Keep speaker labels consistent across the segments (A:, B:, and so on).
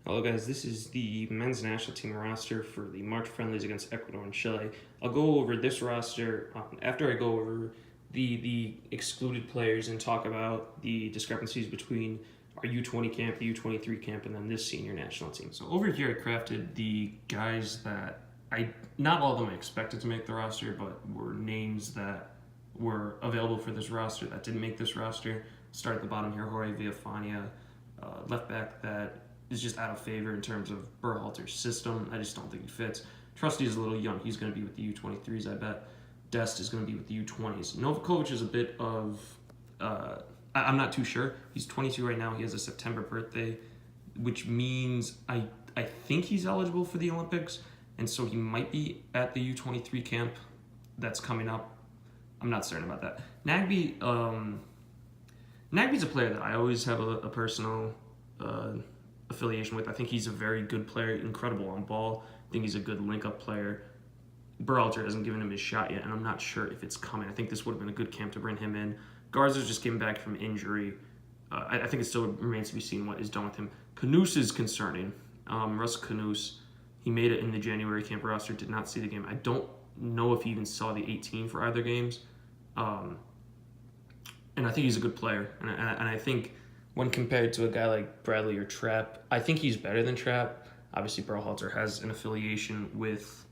A: Hello guys, this is the men's national team roster for the March friendlies against Ecuador and Chile. I'll go over this roster after I go over the excluded players and talk about the discrepancies between our U20 camp, the U23 camp, and then this senior national team. So over here I crafted the guys that not all of them I expected to make the roster, but were names that were available for this roster that didn't make this roster. Start at the bottom here, Jorge Villafania, left back that is just out of favor in terms of Berhalter's system. I just don't think he fits. Trusty is a little young. He's going to be with the U23s, I bet. Dest is going to be with the U20s. Novakovic is a bit of... I'm not too sure. He's 22 right now. He has a September birthday, which means I think he's eligible for the Olympics, and so he might be at the U23 camp that's coming up. I'm not certain about that. Nagbe's a player that I always have a personal... affiliation with. I think he's a very good player, incredible on ball. I think he's a good link-up player. Berhalter hasn't given him his shot yet, and I'm not sure if it's coming. I think this would have been a good camp to bring him in. Garza's just came back from injury. I think it still remains to be seen what is done with him. Knuus is concerning. Russ Knuus, he made it in the January camp roster, did not see the game. I don't know if he even saw the 18 for either games. And I think he's a good player, and I think when compared to a guy like Bradley or Trapp, I think he's better than Trapp. Obviously, Berhalter has an affiliation with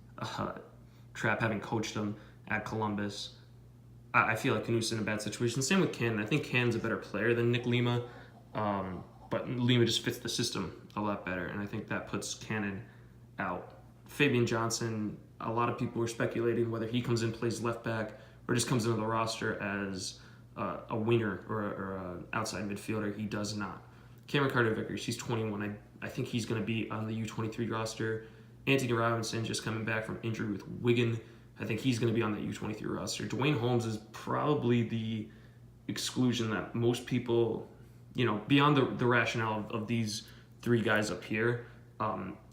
A: Trapp, having coached him at Columbus. I feel like Knuus is in a bad situation. Same with Cannon. I think Cannon's a better player than Nick Lima, but Lima just fits the system a lot better, and I think that puts Cannon out. Fabian Johnson, a lot of people were speculating whether he comes in, plays left back, or just comes into the roster as a winger or an outside midfielder. He does not. Cameron Carter-Vickers, he's 21. I think he's going to be on the U23 roster. Anthony Robinson just coming back from injury with Wigan. I think he's going to be on the U23 roster. Dwayne Holmes is probably the exclusion that most people, beyond the rationale of these three guys up here,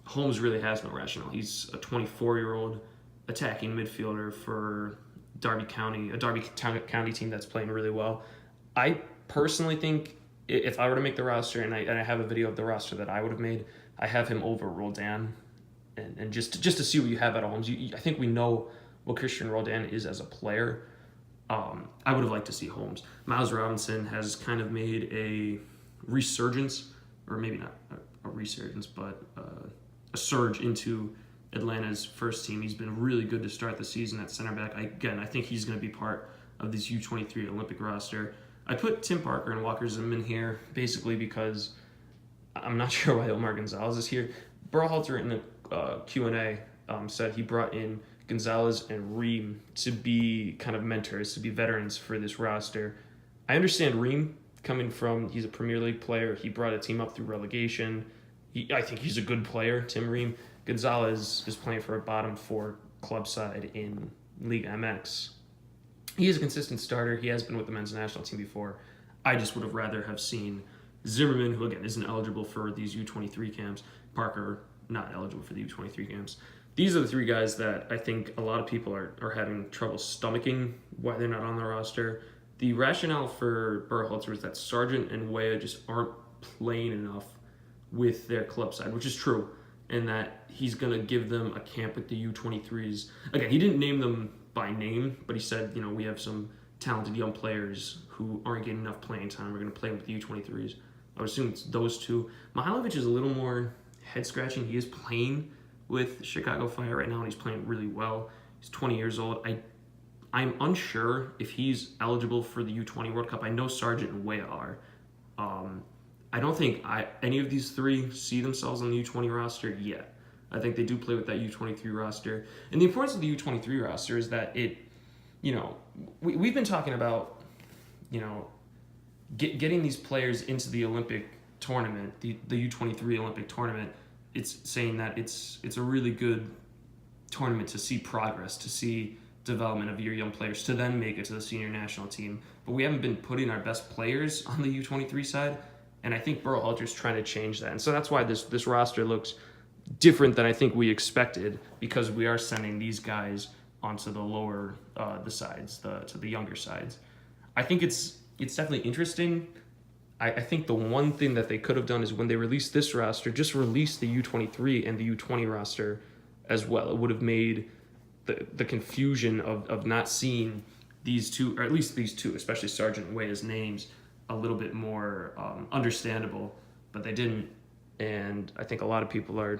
A: Holmes really has no rationale. He's a 24-year-old attacking midfielder for Derby County, a Derby County team that's playing really well. I personally think if I were to make the roster, and I have a video of the roster that I would have made, I have him over Roldan, and just to see what you have at Holmes. I think we know what Christian Roldan is as a player. I would have liked to see Holmes. Miles Robinson has kind of made a resurgence, or maybe not a resurgence, but a surge into Atlanta's first team. He's been really good to start the season at center back. I think he's going to be part of this U23 Olympic roster. I put Tim Parker and Walker Zimmerman here basically because I'm not sure why Omar Gonzalez is here. Berhalter in the Q&A said he brought in Gonzalez and Ream to be kind of mentors, to be veterans for this roster. I understand Ream coming from, he's a Premier League player. He brought a team up through relegation. I think he's a good player, Tim Ream. Gonzalez is playing for a bottom four club side in Liga MX. He is a consistent starter. He has been with the men's national team before. I just would have rather have seen Zimmerman, who again isn't eligible for these U23 camps. Parker, not eligible for the U23 camps. These are the three guys that I think a lot of people are having trouble stomaching why they're not on the roster. The rationale for Berhalter is that Sargent and Weah just aren't playing enough with their club side, which is true, and that he's going to give them a camp with the U23s. Again, he didn't name them by name, but he said, we have some talented young players who aren't getting enough playing time. We're going to play them with the U23s. I would assume it's those two. Mihailovic is a little more head-scratching. He is playing with Chicago Fire right now, and he's playing really well. He's 20 years old. I'm unsure if he's eligible for the U20 World Cup. I know Sargent and Weah are. I don't think any of these three see themselves on the U20 roster yet. I think they do play with that U23 roster. And the importance of the U23 roster is that we've been talking about, getting these players into the Olympic tournament, the U23 Olympic tournament. It's saying that it's a really good tournament to see progress, to see development of your young players, to then make it to the senior national team. But we haven't been putting our best players on the U23 side. And I think Berhalter's trying to change that. And so that's why this roster looks different than I think we expected, because we are sending these guys onto the lower, the sides, to the younger sides. I think it's definitely interesting. I think the one thing that they could have done is when they released this roster, just release the U23 and the U20 roster as well. It would have made the confusion of not seeing these two, or at least these two, especially Sergeant Weah's names, a little bit more understandable, but they didn't. And I think a lot of people are,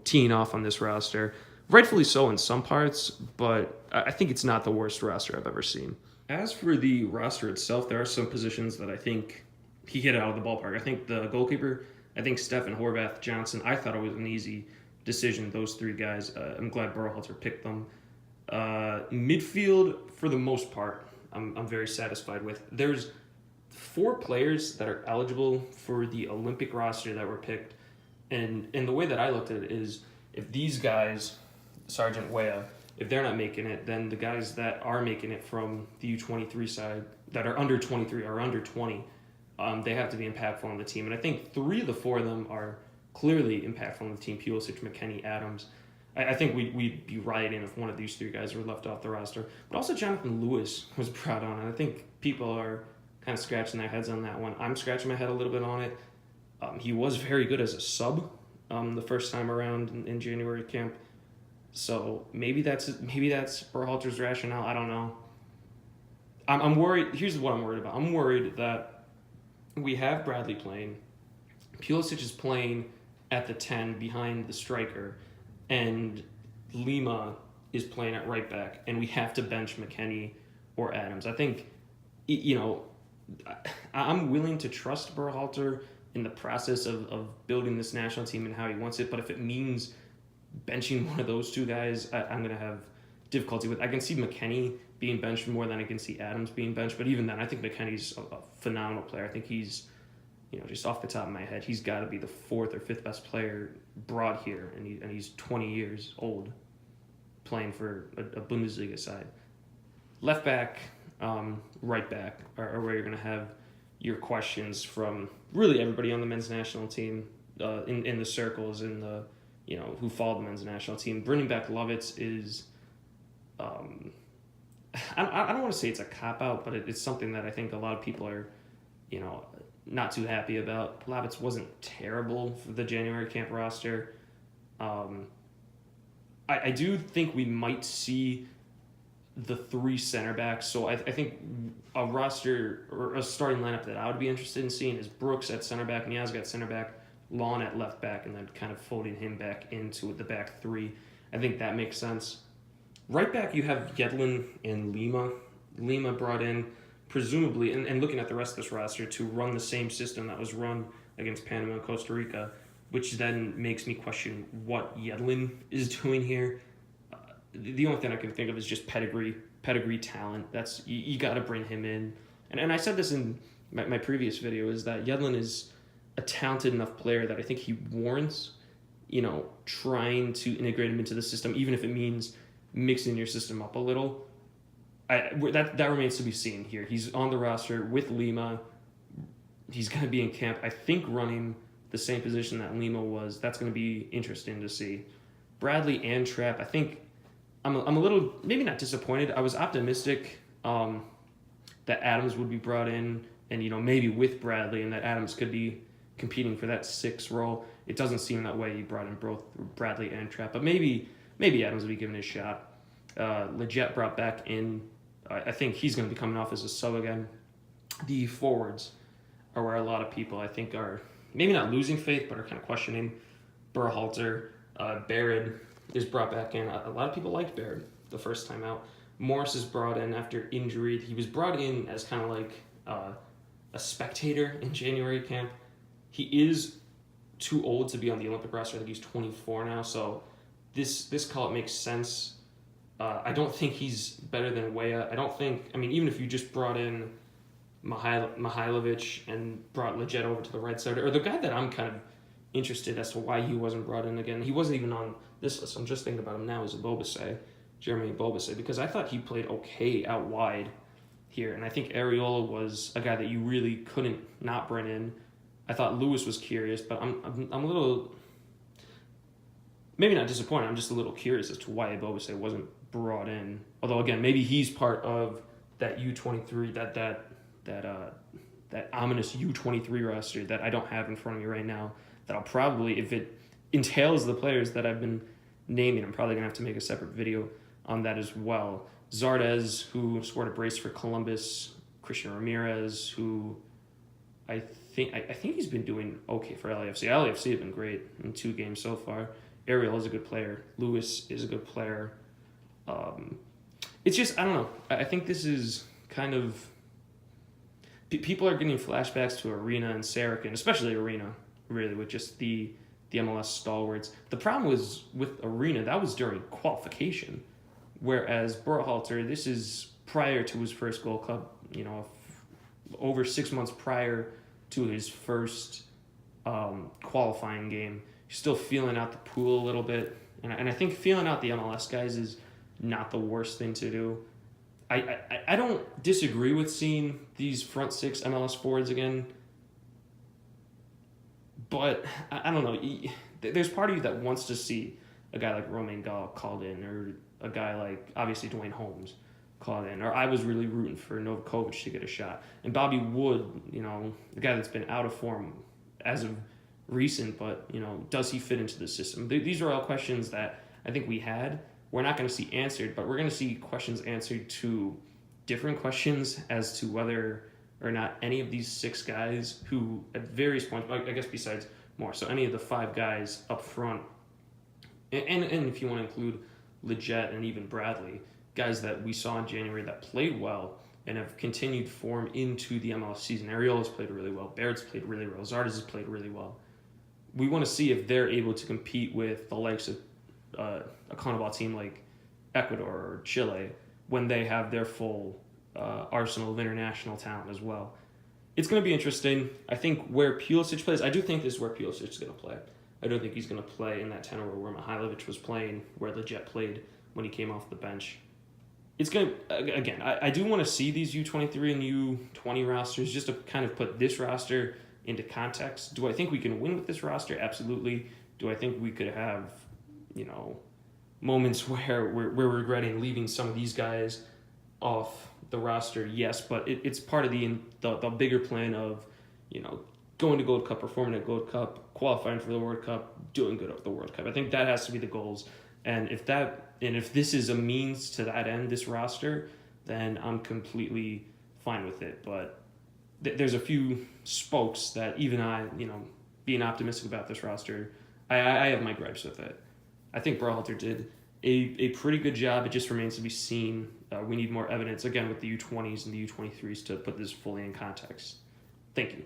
A: teeing off on this roster. Rightfully so in some parts, but I think it's not the worst roster I've ever seen. As for the roster itself, there are some positions that I think he hit out of the ballpark. I think the goalkeeper, I think Stephen Horvath Johnson, I thought it was an easy decision, those three guys. I'm glad Berhalter picked them. Midfield, for the most part, I'm very satisfied with. There's 4 players that are eligible for the Olympic roster that were picked. And the way that I looked at it is, if these guys, Sergeant Weah, if they're not making it, then the guys that are making it from the U23 side, that are under 23 or under 20, they have to be impactful on the team. And I think 3 of the 4 of them are clearly impactful on the team: Pulisic, McKennie, Adams. I think we'd be rioting if one of these 3 guys were left off the roster. But also Jonathan Lewis was brought on, and I think people are kind of scratching their heads on that one. I'm scratching my head a little bit on it. He was very good as a sub the first time around in January camp. So maybe that's Berhalter's rationale. I don't know. I'm worried. Here's what I'm worried about. I'm worried that we have Bradley playing. Pulisic is playing at the 10 behind the striker, and Lima is playing at right back, and we have to bench McKennie or Adams. I think, I'm willing to trust Berhalter in the process of building this national team and how he wants it, but if it means benching one of those 2 guys, I'm going to have difficulty with. I can see McKennie being benched more than I can see Adams being benched, but even then, I think McKennie's a phenomenal player. I think he's, just off the top of my head, he's got to be the 4th or 5th best player brought here, and he's 20 years old, playing for a Bundesliga side. Left back, right back are where you're going to have your questions from really everybody on the men's national team, in the circles, in the who follow the men's national team. Bringing back Lovitz is, I don't want to say it's a cop-out, but it's something that I think a lot of people are, not too happy about. Lovitz wasn't terrible for the January camp roster. I do think we might see the 3 center backs. So I think a roster or a starting lineup that I would be interested in seeing is Brooks at center back, Miazga at center back, Lawn at left back, and then kind of folding him back into the back 3. I think that makes sense. Right back, you have Yedlin and Lima. Lima brought in, presumably, and looking at the rest of this roster, to run the same system that was run against Panama and Costa Rica, which then makes me question what Yedlin is doing here. The only thing I can think of is just pedigree talent. That's you got to bring him in. And I said this in my previous video, is that Yedlin is a talented enough player that I think he warrants, trying to integrate him into the system, even if it means mixing your system up a little. That remains to be seen here. He's on the roster with Lima. He's going to be in camp, I think, running the same position that Lima was. That's going to be interesting to see. Bradley and Trapp, I think I'm a little, maybe not disappointed. I was optimistic that Adams would be brought in, and maybe with Bradley, and that Adams could be competing for that 6 role. It doesn't seem that way. He brought in both Bradley and Trapp, but maybe Adams will be given his shot. Leggett brought back in. I think he's going to be coming off as a sub again. The forwards are where a lot of people, I think, are maybe not losing faith, but are kind of questioning Berhalter. Barrett is brought back in. A lot of people liked Barrett the first time out. Morris is brought in after injury. He was brought in as kind of like a spectator in January camp. He is too old to be on the Olympic roster. I think he's 24 now, so this call-up makes sense. I don't think he's better than Weah. Even if you just brought in Mihailovic and brought Leggett over to the right side, or the guy that I'm kind of interested as to why he wasn't brought in again. He wasn't even on this list. I'm just thinking about him now as Jeremy Bobasay, because I thought he played okay out wide here, and I think Areola was a guy that you really couldn't not bring in. I thought Lewis was curious, but I'm a little, maybe not disappointed. I'm just a little curious as to why Bobasay wasn't brought in. Although again, maybe he's part of that U23, that ominous U23 roster that I don't have in front of me right now, that I'll probably, if it entails the players that I've been naming, I'm probably going to have to make a separate video on that as well. Zardes, who scored a brace for Columbus. Christian Ramirez, who I think he's been doing okay for LAFC. LAFC have been great in 2 games so far. Ariel is a good player. Lewis is a good player. It's just, I don't know. I think this is kind of... People are getting flashbacks to Arena and Saracen, especially Arena, really, with just the MLS stalwarts. The problem was with Arena, that was during qualification, whereas Berhalter, this is prior to his first Gold Cup, over 6 months prior to his first qualifying game. He's still feeling out the pool a little bit, and I think feeling out the MLS guys is not the worst thing to do. I don't disagree with seeing these front 6 MLS forwards again, but I don't know. There's part of you that wants to see a guy like Romain Gall called in, or a guy like, obviously, Dwayne Holmes called in, or I was really rooting for Novakovic to get a shot. And Bobby Wood, the guy that's been out of form as of recent, but, does he fit into the system? These are all questions that I think we had. We're not going to see answered, but we're going to see questions answered to different questions as to whether or not any of these 6 guys who at various points, I guess besides more, so any of the 5 guys up front, and if you want to include Leggett and even Bradley, guys that we saw in January that played well and have continued form into the MLS season. Ariola's played really well. Baird's played really well. Zardes has played really well. We want to see if they're able to compete with the likes of a CONMEBOL team like Ecuador or Chile when they have their full arsenal of international talent as well. It's going to be interesting. I think where Pulisic plays, I do think this is where Pulisic is going to play. I don't think he's going to play in that tenor where Mihailovic was playing, where Leggett played when he came off the bench. It's going to, again, I do want to see these U23 and U20 rosters just to kind of put this roster into context. Do I think we can win with this roster? Absolutely. Do I think we could have, moments where we're regretting leaving some of these guys off the roster? Yes, but it's part of the bigger plan of, going to Gold Cup, performing at Gold Cup, qualifying for the World Cup, doing good at the World Cup. I think that has to be the goals. And if this is a means to that end, this roster, then I'm completely fine with it. But there's a few spokes that even I, being optimistic about this roster, I have my gripes with it. I think Berhalter did a pretty good job. It just remains to be seen. We need more evidence, again, with the U20s and the U23s to put this fully in context. Thank you.